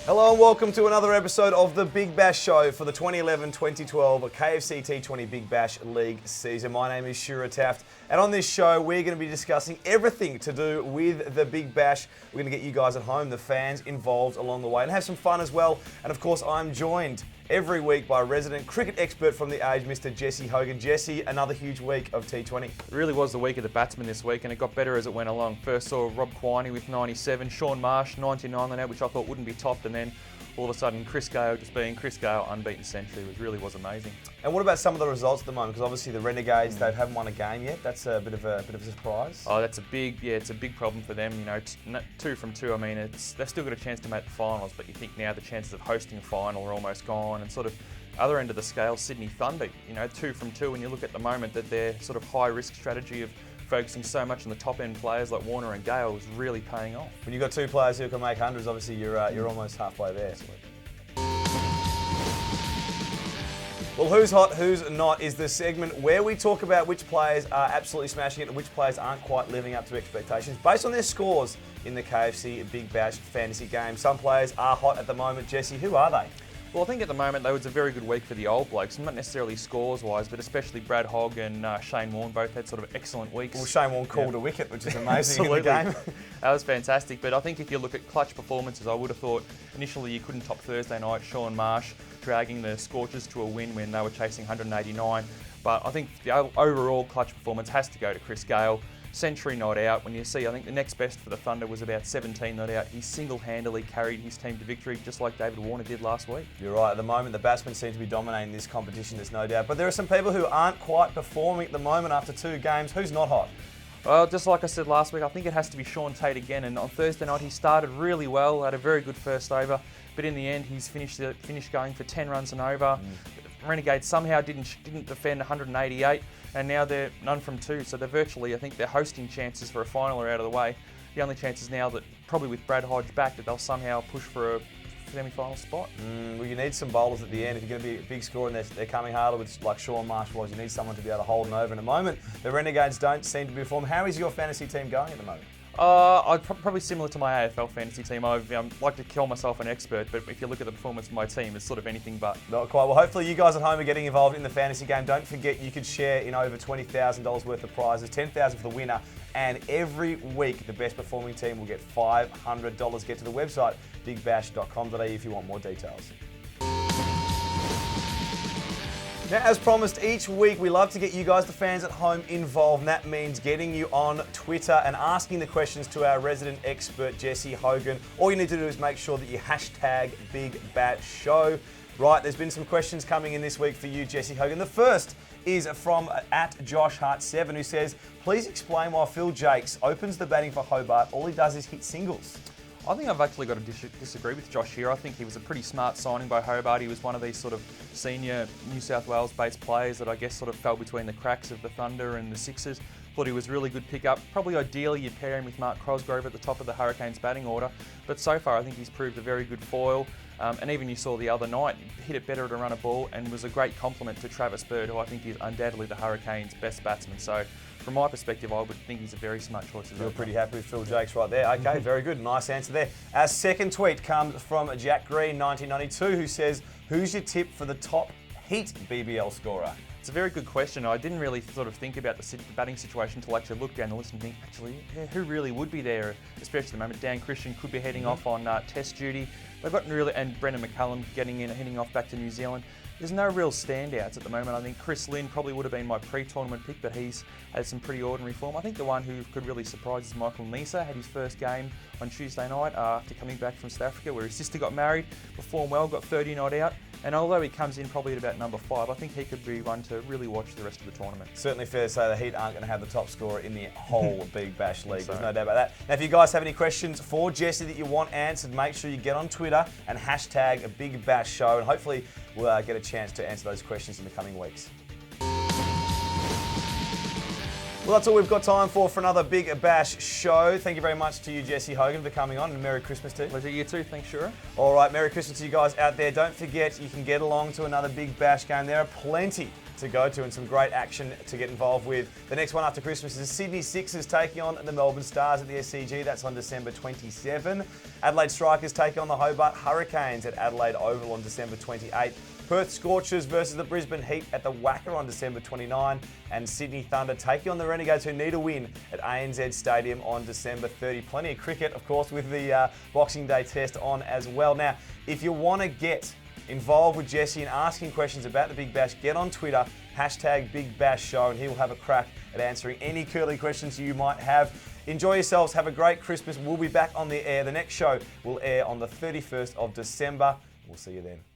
Hello and welcome to another episode of the Big Bash Show for the 2011-2012 KFC T20 Big Bash League season. My name is Shura Taft, and on this show we're going to be discussing everything to do with the Big Bash. We're going to get you guys at home, the fans, involved along the way and have some fun as well. And of course, I'm joined every week by resident cricket expert from the age, Mr. Jesse Hogan. Jesse, another huge week of T20. It really was the week of the batsmen this week, and it got better as it went along. First saw Rob Quiney with 97, Shaun Marsh 99 on out, which I thought wouldn't be topped, and then all of a sudden Chris Gale just being Chris Gale, unbeaten century, which really was amazing. And what about some of the results at the moment? Because obviously the Renegades, they haven't won a game yet. That's a bit of a surprise. Oh, that's it's a big problem for them. You know, 2 from 2. I mean, they've still got a chance to make the finals, but you think now the chances of hosting a final are almost gone. And sort of other end of the scale, Sydney Thunder, 2 from 2. When you look at the moment that their sort of high risk strategy of focusing so much on the top end players like Warner and Gale is really paying off. When you've got two players who can make hundreds, obviously you're almost halfway there. Well, Who's Hot, Who's Not is the segment where we talk about which players are absolutely smashing it and which players aren't quite living up to expectations based on their scores in the KFC Big Bash fantasy game. Some players are hot at the moment. Jesse, who are they? Well, I think at the moment, though, it's a very good week for the old blokes, not necessarily scores-wise, but especially Brad Hogg and Shane Warne both had sort of excellent weeks. Well, Shane Warne called a wicket, which is amazing in the game. That was fantastic, but I think if you look at clutch performances, I would have thought initially you couldn't top Thursday night, Shaun Marsh dragging the Scorchers to a win when they were chasing 189, but I think the overall clutch performance has to go to Chris Gale. Century not out. When you see, I think the next best for the Thunder was about 17 not out. He single-handedly carried his team to victory, just like David Warner did last week. You're right. At the moment, the batsmen seem to be dominating this competition, there's no doubt. But there are some people who aren't quite performing at the moment after 2 games. Who's not hot? Well, just like I said last week, I think it has to be Shaun Tate again. And on Thursday night, he started really well, had a very good first over. But in the end, he's finished going for 10 runs and over. Renegades somehow didn't defend 188, and now they're none from 2. So they're virtually, I think their hosting chances for a final are out of the way. The only chance is now that probably with Brad Hodge back that they'll somehow push for a semi-final spot. Well, you need some bowlers at the end. If you're going to be a big scorer and they're coming harder with like Shaun Marsh was, you need someone to be able to hold them over. In a moment, the Renegades don't seem to be performing. How is your fantasy team going at the moment? I'd probably similar to my AFL fantasy team. I like to call myself an expert, but if you look at the performance of my team, it's sort of anything but. Not quite. Well, hopefully you guys at home are getting involved in the fantasy game. Don't forget you could share in over $20,000 worth of prizes, $10,000 for the winner, and every week the best performing team will get $500. Get to the website bigbash.com.au if you want more details. Now, as promised, each week we love to get you guys, the fans at home, involved. And that means getting you on Twitter and asking the questions to our resident expert, Jesse Hogan. All you need to do is make sure that you hashtag Big Bat Show. Right, there's been some questions coming in this week for you, Jesse Hogan. The first is from @JoshHart7, who says, please explain why Phil Jakes opens the batting for Hobart. All he does is hit singles. I think I've actually got to disagree with Josh here. I think he was a pretty smart signing by Hobart. He was one of these sort of senior New South Wales-based players that I guess sort of fell between the cracks of the Thunder and the Sixers. Thought he was a really good pickup. Probably ideally you'd pair him with Mark Cosgrove at the top of the Hurricanes batting order. But so far I think he's proved a very good foil. And even you saw the other night, hit it better at a run of ball and was a great compliment to Travis Bird, who I think is undoubtedly the Hurricanes' best batsman. So from my perspective, I would think he's a very smart choice. You're pretty happy with Phil Jakes right there. Okay, very good. Nice answer there. Our second tweet comes from Jack Green, 1992, who says, who's your tip for the top heat BBL scorer? It's a very good question. I didn't really sort of think about the batting situation until I actually look down the list and think, who really would be there, especially at the moment. Dan Christian could be heading off on test duty. They've got and Brendan McCullum getting in, heading off back to New Zealand. There's no real standouts at the moment. I think Chris Lynn probably would have been my pre-tournament pick, but he's had some pretty ordinary form. I think the one who could really surprise is Michael Nisa. Had his first game on Tuesday night after coming back from South Africa, where his sister got married, performed well, got 30 not out. And although he comes in probably at about number 5, I think he could be one to really watch the rest of the tournament. Certainly fair to say the Heat aren't going to have the top scorer in the whole Big Bash League. There's no doubt about that. Now, if you guys have any questions for Jesse that you want answered, make sure you get on Twitter and hashtag a Big Bash Show, and hopefully we'll get a chance to answer those questions in the coming weeks. Well, that's all we've got time for another Big Bash Show. Thank you very much to you, Jesse Hogan, for coming on, and Merry Christmas to you. Pleasure, you too. Thanks, Shura. All right, Merry Christmas to you guys out there. Don't forget, you can get along to another Big Bash game. There are plenty to go to and some great action to get involved with. The next one after Christmas is Sydney Sixers taking on the Melbourne Stars at the SCG. That's on December 27. Adelaide Strikers taking on the Hobart Hurricanes at Adelaide Oval on December 28. Perth Scorchers versus the Brisbane Heat at the Wacker on December 29. And Sydney Thunder taking on the Renegades, who need a win at ANZ Stadium on December 30. Plenty of cricket, of course, with the Boxing Day test on as well. Now, if you want to get involved with Jesse and asking questions about the Big Bash, get on Twitter, #BigBashShow, and he will have a crack at answering any curly questions you might have. Enjoy yourselves. Have a great Christmas. We'll be back on the air. The next show will air on the 31st of December. We'll see you then.